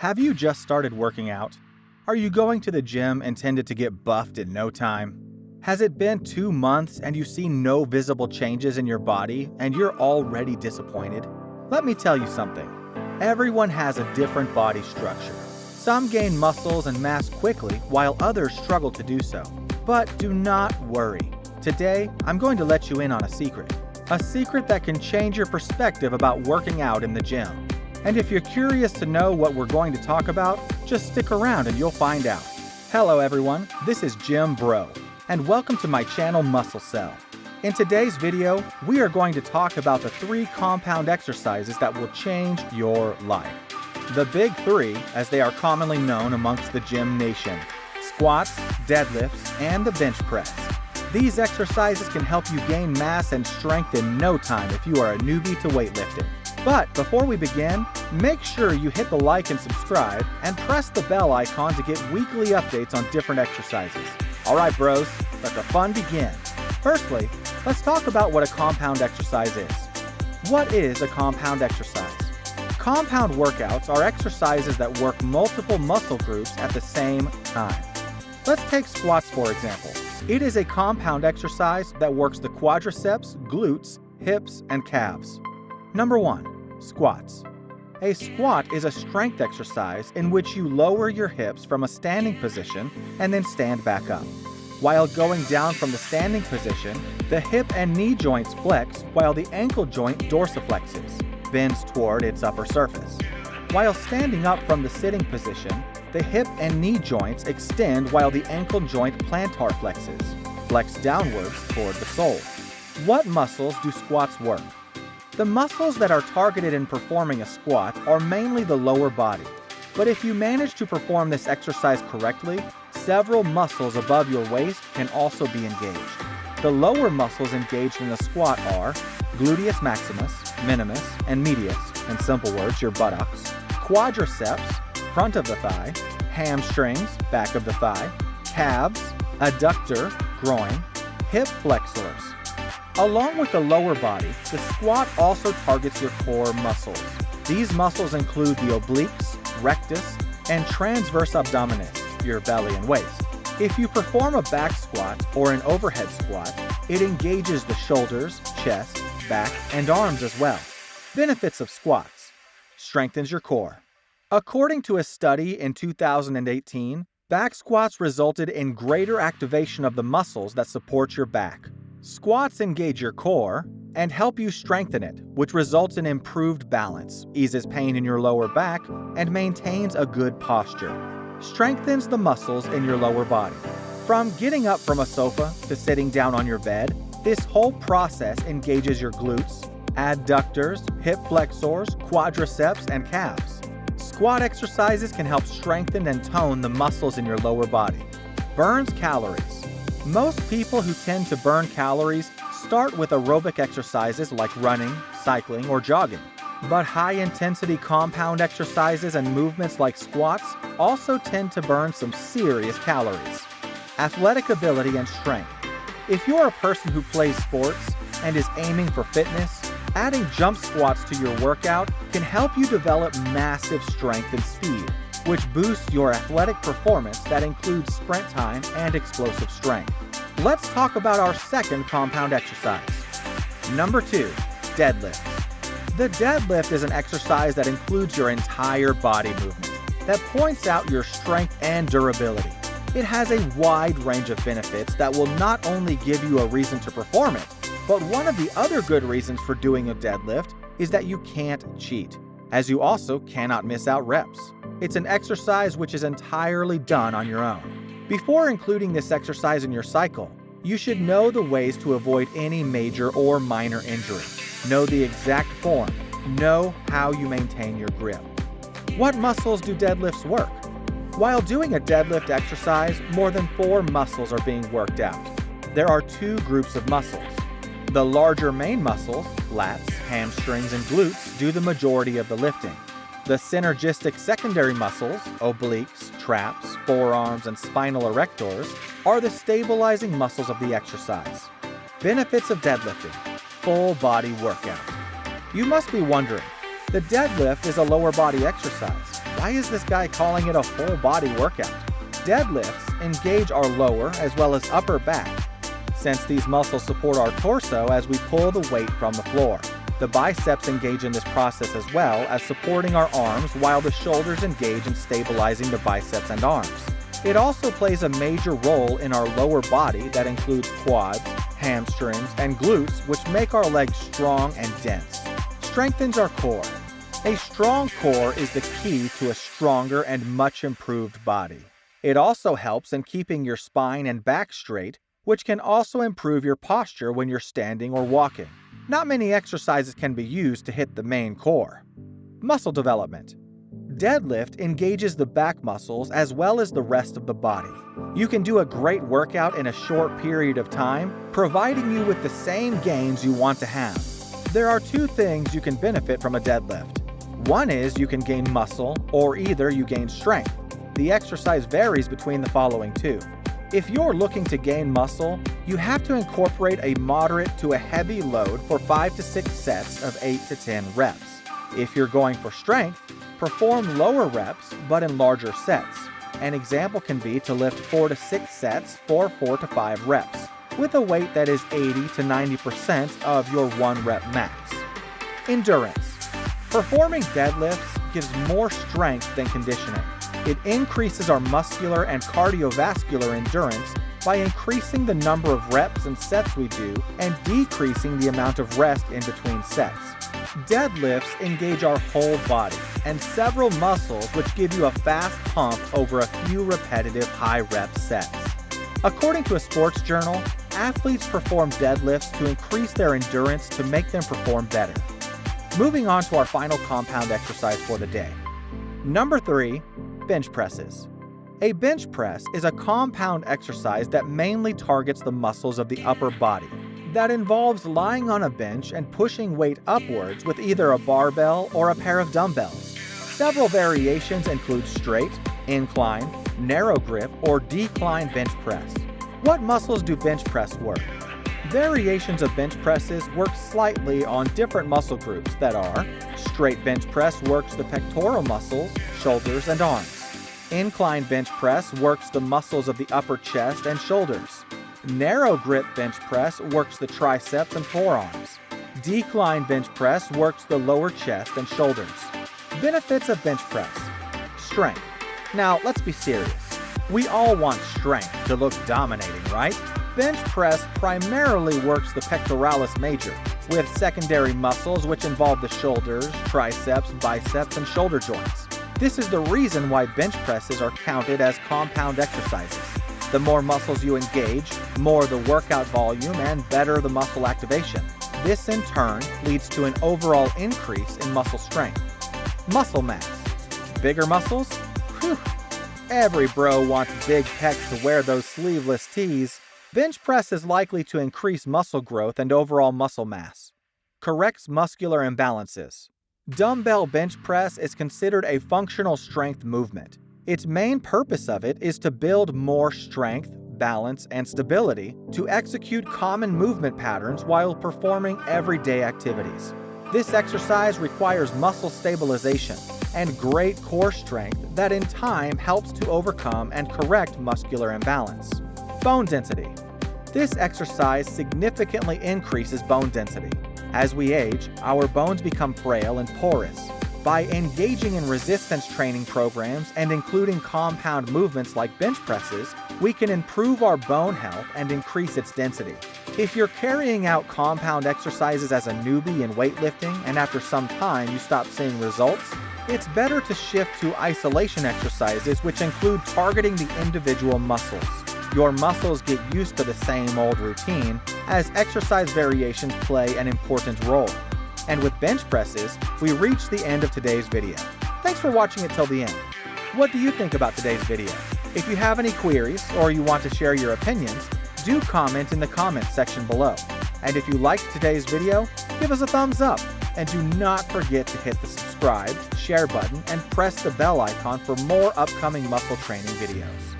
Have you just started working out? Are you going to the gym intended to get buffed in no time? Has it been 2 months and you see no visible changes in your body and you're already disappointed? Let me tell you something. Everyone has a different body structure. Some gain muscles and mass quickly while others struggle to do so. But do not worry. Today, I'm going to let you in on a secret. A secret that can change your perspective about working out in the gym. And if you're curious to know what we're going to talk about, just stick around and you'll find out. Hello everyone, this is Jim Bro, and welcome to my channel Muscle Cell. In today's video, we are going to talk about the 3 compound exercises that will change your life. The big 3, as they are commonly known amongst the gym nation: squats, deadlifts, and the bench press. These exercises can help you gain mass and strength in no time if you are a newbie to weightlifting. But before we begin, make sure you hit the like and subscribe and press the bell icon to get weekly updates on different exercises. Alright bros, let the fun begin. Firstly, let's talk about what a compound exercise is. What is a compound exercise? Compound workouts are exercises that work multiple muscle groups at the same time. Let's take squats for example. It is a compound exercise that works the quadriceps, glutes, hips, and calves. Number 1. Squats. A squat is a strength exercise in which you lower your hips from a standing position and then stand back up. While going down from the standing position, the hip and knee joints flex while the ankle joint dorsiflexes, bends toward its upper surface. While standing up from the sitting position, the hip and knee joints extend while the ankle joint plantar flexes, flex downwards toward the sole. What muscles do squats work? The muscles that are targeted in performing a squat are mainly the lower body. But if you manage to perform this exercise correctly, several muscles above your waist can also be engaged. The lower muscles engaged in a squat are gluteus maximus, minimus, and medius, in simple words, your buttocks, quadriceps, front of the thigh, hamstrings, back of the thigh, calves, adductor, groin, hip flexors. Along with the lower body, the squat also targets your core muscles. These muscles include the obliques, rectus, and transverse abdominis, your belly and waist. If you perform a back squat or an overhead squat, it engages the shoulders, chest, back, and arms as well. Benefits of squats: strengthens your core. According to a study in 2018, back squats resulted in greater activation of the muscles that support your back. Squats engage your core and help you strengthen it, which results in improved balance, eases pain in your lower back, and maintains a good posture. Strengthens the muscles in your lower body. From getting up from a sofa to sitting down on your bed, this whole process engages your glutes, adductors, hip flexors, quadriceps, and calves. Squat exercises can help strengthen and tone the muscles in your lower body. Burns calories. Most people who tend to burn calories start with aerobic exercises like running, cycling, or jogging. But high-intensity compound exercises and movements like squats also tend to burn some serious calories. Athletic ability and strength. If you're a person who plays sports and is aiming for fitness, adding jump squats to your workout can help you develop massive strength and speed, which boosts your athletic performance that includes sprint time and explosive strength. Let's talk about our second compound exercise. Number 2, deadlifts. The deadlift is an exercise that includes your entire body movement, that points out your strength and durability. It has a wide range of benefits that will not only give you a reason to perform it, but one of the other good reasons for doing a deadlift is that you can't cheat, as you also cannot miss out reps. It's an exercise which is entirely done on your own. Before including this exercise in your cycle, you should know the ways to avoid any major or minor injury. Know the exact form. Know how you maintain your grip. What muscles do deadlifts work? While doing a deadlift exercise, more than 4 muscles are being worked out. There are 2 groups of muscles. The larger main muscles, lats, hamstrings, and glutes, do the majority of the lifting. The synergistic secondary muscles, obliques, traps, forearms, and spinal erectors, are the stabilizing muscles of the exercise. Benefits of deadlifting: full body workout. You must be wondering, the deadlift is a lower body exercise. Why is this guy calling it a full body workout? Deadlifts engage our lower as well as upper back, since these muscles support our torso as we pull the weight from the floor. The biceps engage in this process as well as supporting our arms, while the shoulders engage in stabilizing the biceps and arms. It also plays a major role in our lower body that includes quads, hamstrings, and glutes, which make our legs strong and dense. Strengthens our core. A strong core is the key to a stronger and much improved body. It also helps in keeping your spine and back straight, which can also improve your posture when you're standing or walking. Not many exercises can be used to hit the main core. Muscle development. Deadlift engages the back muscles as well as the rest of the body. You can do a great workout in a short period of time, providing you with the same gains you want to have. There are two things you can benefit from a deadlift. One is you can gain muscle, or either you gain strength. The exercise varies between the following two. If you're looking to gain muscle, you have to incorporate a moderate to a heavy load for 5 to 6 sets of 8 to 10 reps. If you're going for strength, perform lower reps but in larger sets. An example can be to lift 4 to 6 sets for 4 to 5 reps, with a weight that is 80 to 90% of your 1 rep max. Endurance. Performing deadlifts gives more strength than conditioning. It increases our muscular and cardiovascular endurance by increasing the number of reps and sets we do and decreasing the amount of rest in between sets. Deadlifts engage our whole body and several muscles, which give you a fast pump over a few repetitive high-rep sets. According to a sports journal, athletes perform deadlifts to increase their endurance to make them perform better. Moving on to our final compound exercise for the day. Number 3, bench presses. A bench press is a compound exercise that mainly targets the muscles of the upper body. That involves lying on a bench and pushing weight upwards with either a barbell or a pair of dumbbells. Several variations include straight, incline, narrow grip, or decline bench press. What muscles do bench press work? Variations of bench presses work slightly on different muscle groups that are: straight bench press works the pectoral muscles, shoulders, and arms. Incline bench press works the muscles of the upper chest and shoulders. Narrow grip bench press works the triceps and forearms. Decline bench press works the lower chest and shoulders. Benefits of bench press. Strength. Now, let's be serious. We all want strength to look dominating, right? Bench press primarily works the pectoralis major, with secondary muscles which involve the shoulders, triceps, biceps, and shoulder joints. This is the reason why bench presses are counted as compound exercises. The more muscles you engage, more the workout volume, and better the muscle activation. This in turn leads to an overall increase in muscle strength. Muscle mass. Bigger muscles? Whew. Every bro wants big pecs to wear those sleeveless tees. Bench press is likely to increase muscle growth and overall muscle mass. Corrects muscular imbalances. Dumbbell bench press is considered a functional strength movement. Its main purpose of it is to build more strength, balance, and stability to execute common movement patterns while performing everyday activities. This exercise requires muscle stabilization and great core strength that in time helps to overcome and correct muscular imbalance. Bone density. This exercise significantly increases bone density. As we age, our bones become frail and porous. By engaging in resistance training programs and including compound movements like bench presses, we can improve our bone health and increase its density. If you're carrying out compound exercises as a newbie in weightlifting and after some time you stop seeing results, it's better to shift to isolation exercises, which include targeting the individual muscles. Your muscles get used to the same old routine, as exercise variations play an important role. And with bench presses, we reach the end of today's video. Thanks for watching it till the end. What do you think about today's video? If you have any queries or you want to share your opinions, do comment in the comments section below. And if you liked today's video, give us a thumbs up. And do not forget to hit the subscribe, share button, and press the bell icon for more upcoming muscle training videos.